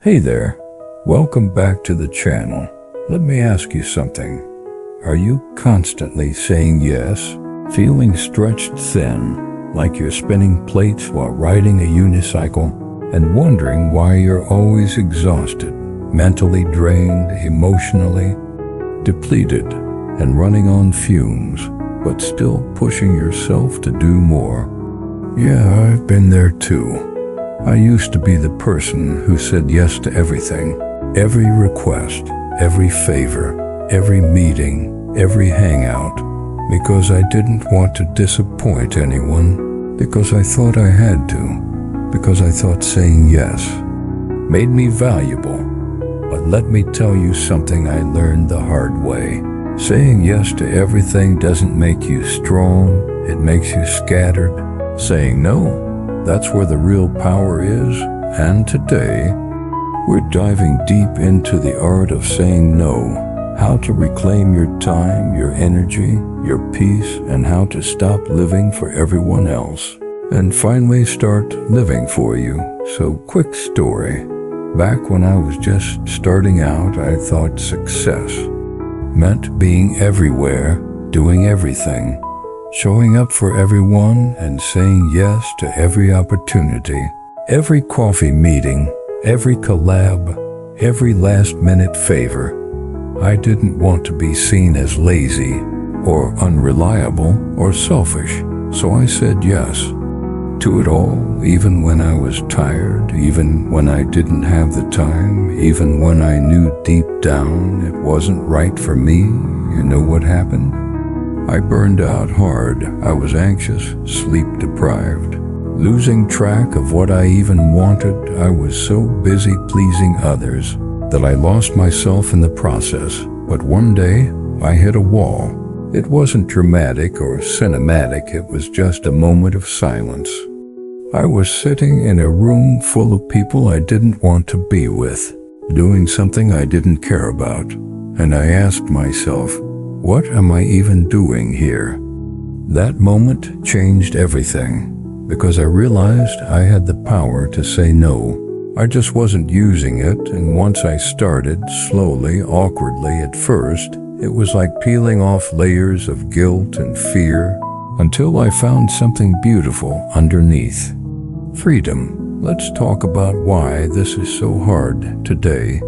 Hey there, welcome back to the channel. Let me ask you something. Are you constantly saying yes, feeling stretched thin, like you're spinning plates while riding a unicycle, and wondering why you're always exhausted, mentally drained, emotionally depleted, and running on fumes, but still pushing yourself to do more? Yeah, I've been there too. I used to be the person who said yes to everything, every request, every favor, every meeting, every hangout, because I didn't want to disappoint anyone, because I thought I had to, because I thought saying yes made me valuable. But let me tell you something I learned the hard way. Saying yes to everything doesn't make you strong, it makes you scattered. Saying no, that's where the real power is, and today, we're diving deep into the art of saying no, how to reclaim your time, your energy, your peace, and how to stop living for everyone else, and finally start living for you. So, quick story. Back when I was just starting out, I thought success meant being everywhere, doing everything, showing up for everyone and saying yes to every opportunity, every coffee meeting, every collab, every last-minute favor. I didn't want to be seen as lazy or unreliable or selfish, so I said yes to it all, even when I was tired, even when I didn't have the time, even when I knew deep down it wasn't right for me. You know what happened? I burned out hard. I was anxious, sleep-deprived, losing track of what I even wanted. I was so busy pleasing others that I lost myself in the process. But one day, I hit a wall. It wasn't dramatic or cinematic. It was just a moment of silence. I was sitting in a room full of people I didn't want to be with, doing something I didn't care about. And I asked myself, what am I even doing here? That moment changed everything, because I realized I had the power to say no. I just wasn't using it, and once I started, slowly, awkwardly at first, it was like peeling off layers of guilt and fear, until I found something beautiful underneath. Freedom. Let's talk about why this is so hard today,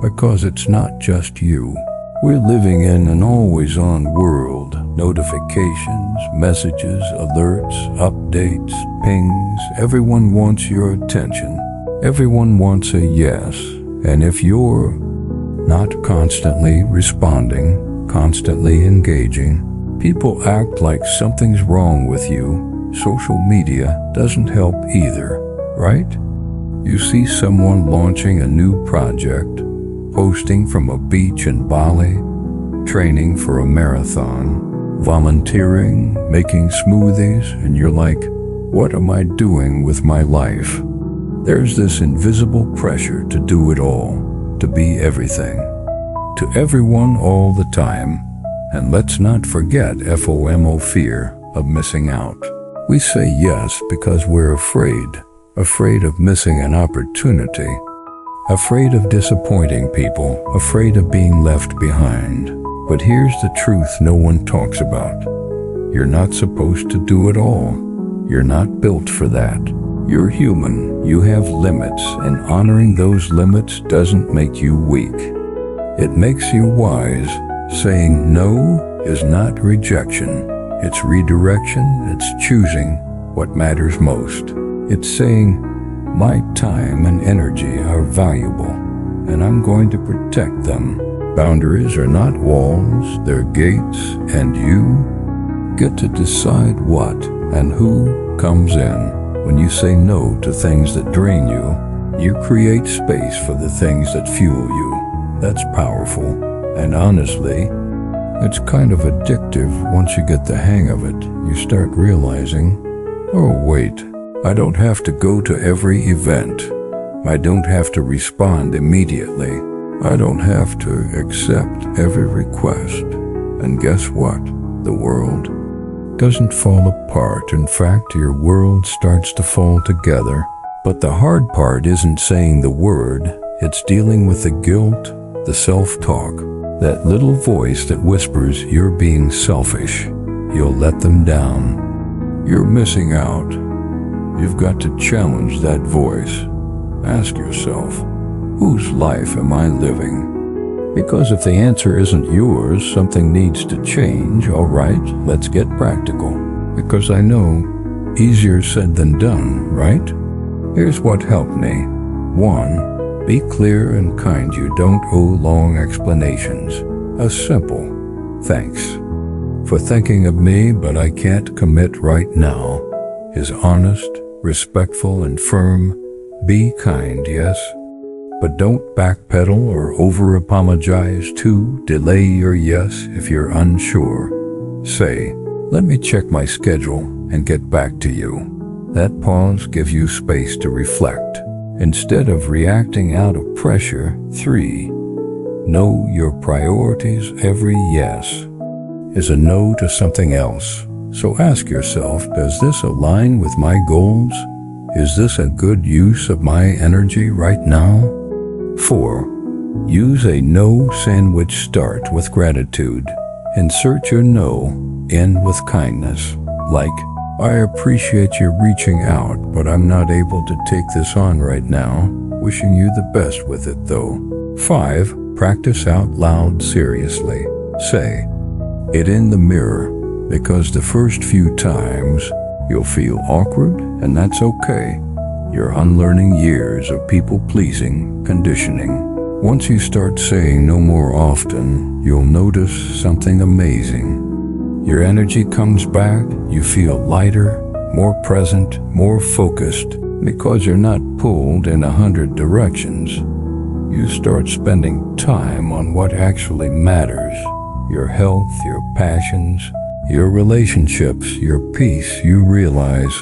because it's not just you. We're living in an always-on world. Notifications, messages, alerts, updates, pings. Everyone wants your attention. Everyone wants a yes. And if you're not constantly responding, constantly engaging, people act like something's wrong with you. Social media doesn't help either, right? You see someone launching a new project, posting from a beach in Bali, training for a marathon, volunteering, making smoothies, and you're like, what am I doing with my life? There's this invisible pressure to do it all, to be everything, to everyone all the time. And let's not forget FOMO, fear of missing out. We say yes because we're afraid of missing an opportunity, afraid of disappointing people, afraid of being left behind. But here's the truth no one talks about. You're not supposed to do it all. You're not built for that. You're human. You have limits, and honoring those limits doesn't make you weak. It makes you wise. Saying no is not rejection. It's redirection. It's choosing what matters most. It's saying, my time and energy are valuable, and I'm going to protect them. Boundaries are not walls, they're gates, and you get to decide what and who comes in. When you say no to things that drain you, you create space for the things that fuel you. That's powerful, and honestly, it's kind of addictive once you get the hang of it. You start realizing, oh wait, I don't have to go to every event. I don't have to respond immediately. I don't have to accept every request. And guess what? The world doesn't fall apart. In fact, your world starts to fall together. But the hard part isn't saying the word, It's dealing with the guilt, the self-talk, that little voice that whispers you're being selfish. You'll let them down. You're missing out. You've got to challenge that voice. Ask yourself, whose life am I living? Because if the answer isn't yours, something needs to change. All right, let's get practical. Because I know, easier said than done, right? Here's what helped me. 1. Be clear and kind. You don't owe long explanations. A simple, thanks for thinking of me, but I can't commit right now, is honest, respectful, and firm. Be kind, yes, but don't backpedal or over-apologize. 2. Delay your yes if you're unsure. Say, let me check my schedule and get back to you. That pause gives you space to reflect, instead of reacting out of pressure. 3. Know your priorities. Every yes is a no to something else. So ask yourself, does this align with my goals? Is this a good use of my energy right now? 4. Use a no sandwich. Start with gratitude. Insert your no in with kindness. Like, I appreciate you reaching out, but I'm not able to take this on right now. Wishing you the best with it though. 5. Practice out loud seriously. Say it in the mirror, because the first few times you'll feel awkward, and that's okay. You're unlearning years of people-pleasing conditioning. Once you start saying no more often, you'll notice something amazing. Your energy comes back, you feel lighter, more present, more focused, because you're not pulled in 100 directions. You start spending time on what actually matters. Your health, your passions, your relationships, your peace. You realize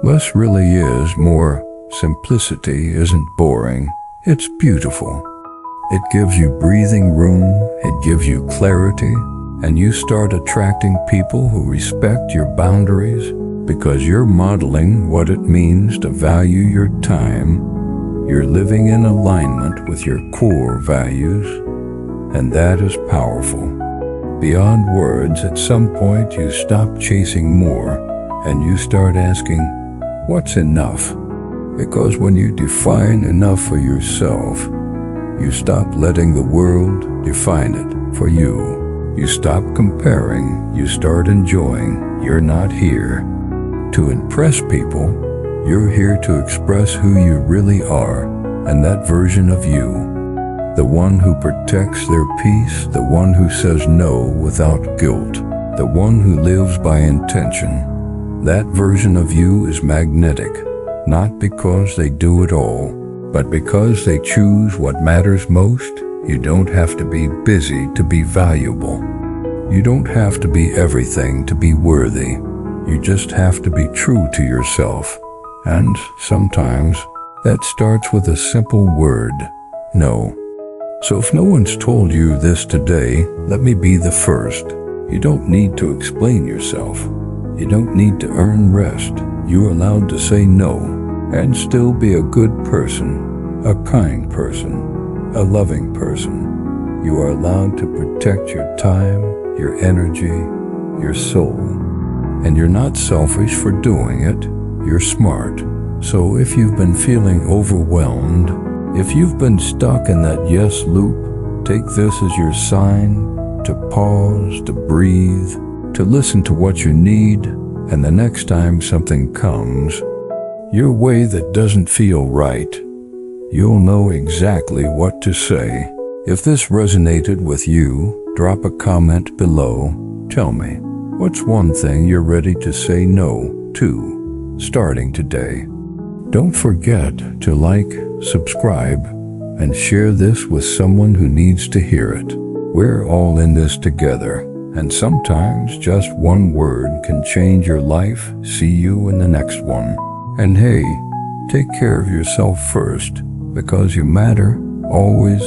less really is more. Simplicity isn't boring. It's beautiful. It gives you breathing room. It gives you clarity. And you start attracting people who respect your boundaries because you're modeling what it means to value your time. You're living in alignment with your core values, and that is powerful. Beyond words, at some point you stop chasing more and you start asking, what's enough? Because when you define enough for yourself, you stop letting the world define it for you. You stop comparing, you start enjoying. You're not here to impress people, you're here to express who you really are, and that version of you. The one who protects their peace, the one who says no without guilt, the one who lives by intention. That version of you is magnetic, not because they do it all, but because they choose what matters most. You don't have to be busy to be valuable. You don't have to be everything to be worthy. You just have to be true to yourself. And sometimes that starts with a simple word, no. So if no one's told you this today, let me be the first. You don't need to explain yourself. You don't need to earn rest. You're allowed to say no and still be a good person, a kind person, a loving person. You are allowed to protect your time, your energy, your soul. And you're not selfish for doing it. You're smart. So if you've been feeling overwhelmed, if you've been stuck in that yes loop, take this as your sign to pause, to breathe, to listen to what you need, and the next time something comes your way that doesn't feel right, you'll know exactly what to say. If this resonated with you, drop a comment below. Tell me, what's one thing you're ready to say no to, starting today? Don't forget to like, subscribe, and share this with someone who needs to hear it. We're all in this together, and sometimes just one word can change your life. See you in the next one. And hey, take care of yourself first, because you matter, always